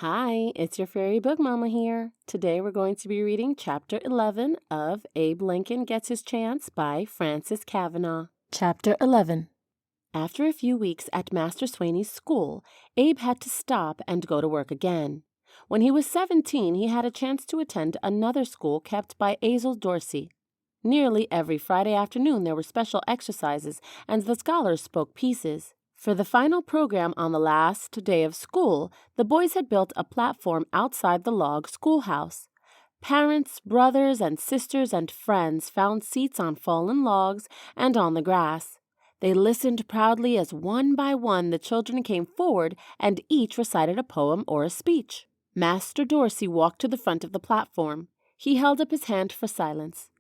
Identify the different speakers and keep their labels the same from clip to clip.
Speaker 1: Hi, it's your fairy book mama here. Today we're going to be reading Chapter 11 of Abe Lincoln Gets His Chance by Frances Kavanagh. Chapter 11. After a few weeks at Master Swaney's school, Abe had to stop and go to work again. When he was 17, he had a chance to attend another school kept by Azel Dorsey. Nearly every Friday afternoon there were special exercises, and the scholars spoke pieces. For the final program on the last day of school, the boys had built a platform outside the log schoolhouse. Parents, brothers, and sisters and friends found seats on fallen logs and on the grass. They listened proudly as one by one the children came forward and each recited a poem or a speech. Master Dorsey walked to the front of the platform. He held up his hand for silence.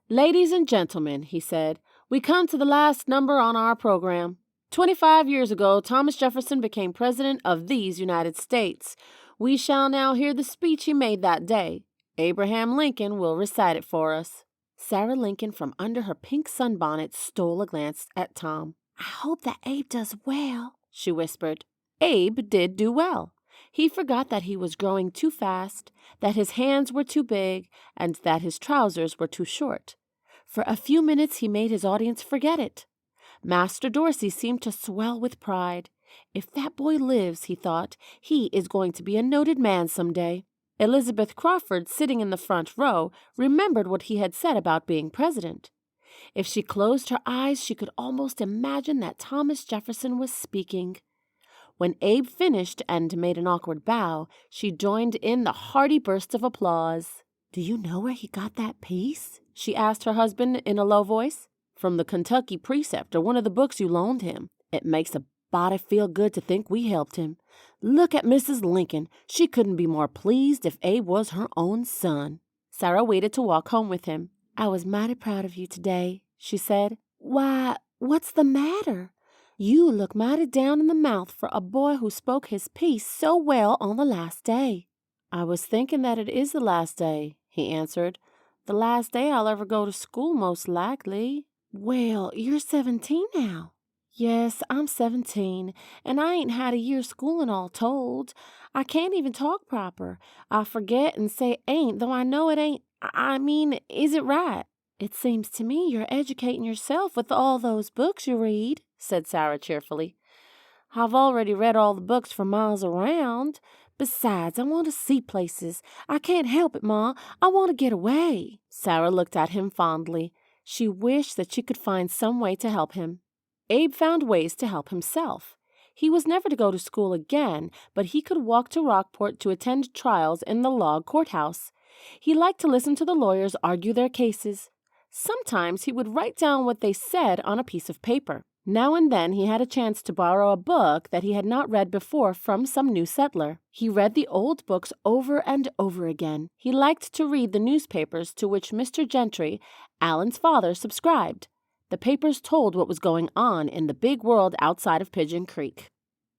Speaker 1: "Ladies and gentlemen," he said, "we come to the last number on our program. 25 years ago, Thomas Jefferson became President of these United States. We shall now hear the speech he made that day. Abraham Lincoln will recite it for us." Sarah Lincoln, from under her pink sunbonnet, stole a glance at Tom. "I hope that Abe does well," she whispered. Abe did do well. He forgot that he was growing too fast, that his hands were too big, and that his trousers were too short. For a few minutes he made his audience forget it. Master Dorsey seemed to swell with pride. "If that boy lives," he thought, "he is going to be a noted man some day." Elizabeth Crawford, sitting in the front row, remembered what he had said about being president. If she closed her eyes, she could almost imagine that Thomas Jefferson was speaking. When Abe finished and made an awkward bow, she joined in the hearty burst of applause. "Do you know where he got that piece?" she asked her husband in a low voice. "From the Kentucky Preceptor, one of the books you loaned him. It makes a body feel good to think we helped him. Look at Mrs. Lincoln. She couldn't be more pleased if Abe was her own son." Sarah waited to walk home with him. "I was mighty proud of you today," she said. "Why, what's the matter? You look mighty down in the mouth for a boy who spoke his piece so well on the last day." "I was thinking that it is the last day," he answered. "The last day I'll ever go to school, most likely." "Well, you're 17 now." "Yes, I'm 17, and I ain't had a year's schooling all told. I can't even talk proper. I forget and say ain't, though I know it ain't. I mean, is it right?" "It seems to me you're educating yourself with all those books you read," said Sarah cheerfully. "I've already read all the books for miles around. Besides, I want to see places. I can't help it, Ma. I want to get away." Sarah looked at him fondly. She wished that she could find some way to help him. Abe found ways to help himself. He was never to go to school again, but he could walk to Rockport to attend trials in the log courthouse. He liked to listen to the lawyers argue their cases. Sometimes he would write down what they said on a piece of paper. Now and then he had a chance to borrow a book that he had not read before from some new settler. He read the old books over and over again. He liked to read the newspapers to which Mr. Gentry, Allen's father, subscribed. The papers told what was going on in the big world outside of Pigeon Creek.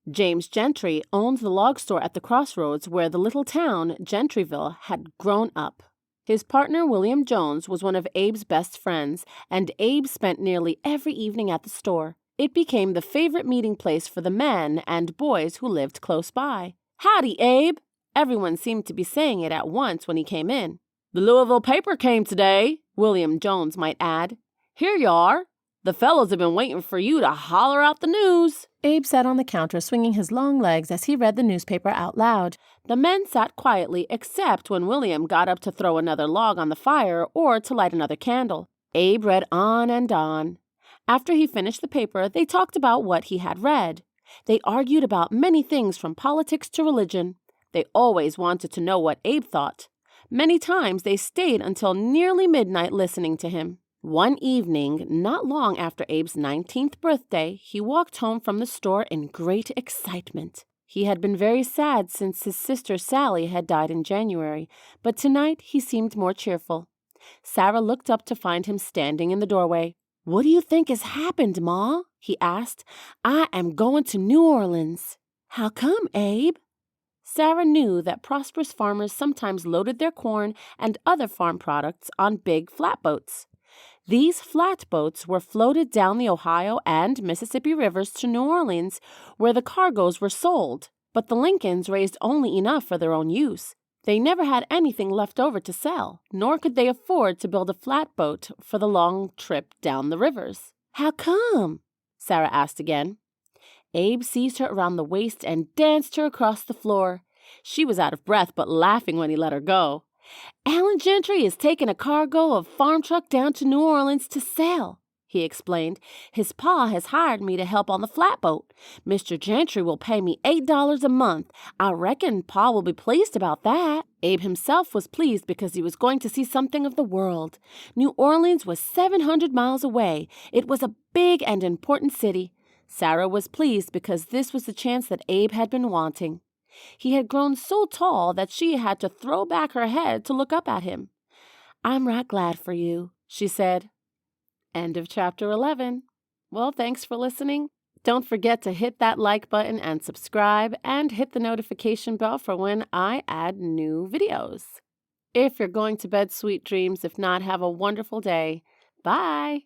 Speaker 1: James Gentry owned the log store at the crossroads where the little town, Gentryville, had grown up. His partner, William Jones, was one of Abe's best friends, and Abe spent nearly every evening at the store. It became the favorite meeting place for the men and boys who lived close by. "Howdy, Abe!" Everyone seemed to be saying it at once when he came in. "The Louisville paper came today," William Jones might add. "Here you are. The fellows have been waiting for you to holler out the news." Abe sat on the counter swinging his long legs as he read the newspaper out loud. The men sat quietly except when William got up to throw another log on the fire or to light another candle. Abe read on and on. After he finished the paper, they talked about what he had read. They argued about many things from politics to religion. They always wanted to know what Abe thought. Many times they stayed until nearly midnight listening to him. One evening, not long after Abe's 19th birthday, he walked home from the store in great excitement. He had been very sad since his sister Sally had died in January, but tonight he seemed more cheerful. Sarah looked up to find him standing in the doorway. "What do you think has happened, Ma?" he asked. "I am going to New Orleans." "How come, Abe?" Sarah knew that prosperous farmers sometimes loaded their corn and other farm products on big flatboats. These flatboats were floated down the Ohio and Mississippi rivers to New Orleans, where the cargoes were sold. But the Lincolns raised only enough for their own use. They never had anything left over to sell, nor could they afford to build a flatboat for the long trip down the rivers. "How come?" Sarah asked again. Abe seized her around the waist and danced her across the floor. She was out of breath but laughing when he let her go. "Alan Gentry is taking a cargo of farm truck down to New Orleans to sell," he explained. "His pa has hired me to help on the flatboat. Mr. Gentry will pay me $8 a month. I reckon Pa will be pleased about that." Abe himself was pleased because he was going to see something of the world. New Orleans was 700 miles away. It was a big and important city. Sarah was pleased because this was the chance that Abe had been wanting. He had grown so tall that she had to throw back her head to look up at him. "I'm right glad for you," she said. End of chapter 11. Well, thanks for listening. Don't forget to hit that like button and subscribe, and hit the notification bell for when I add new videos. If you're going to bed, sweet dreams. If not, have a wonderful day. Bye.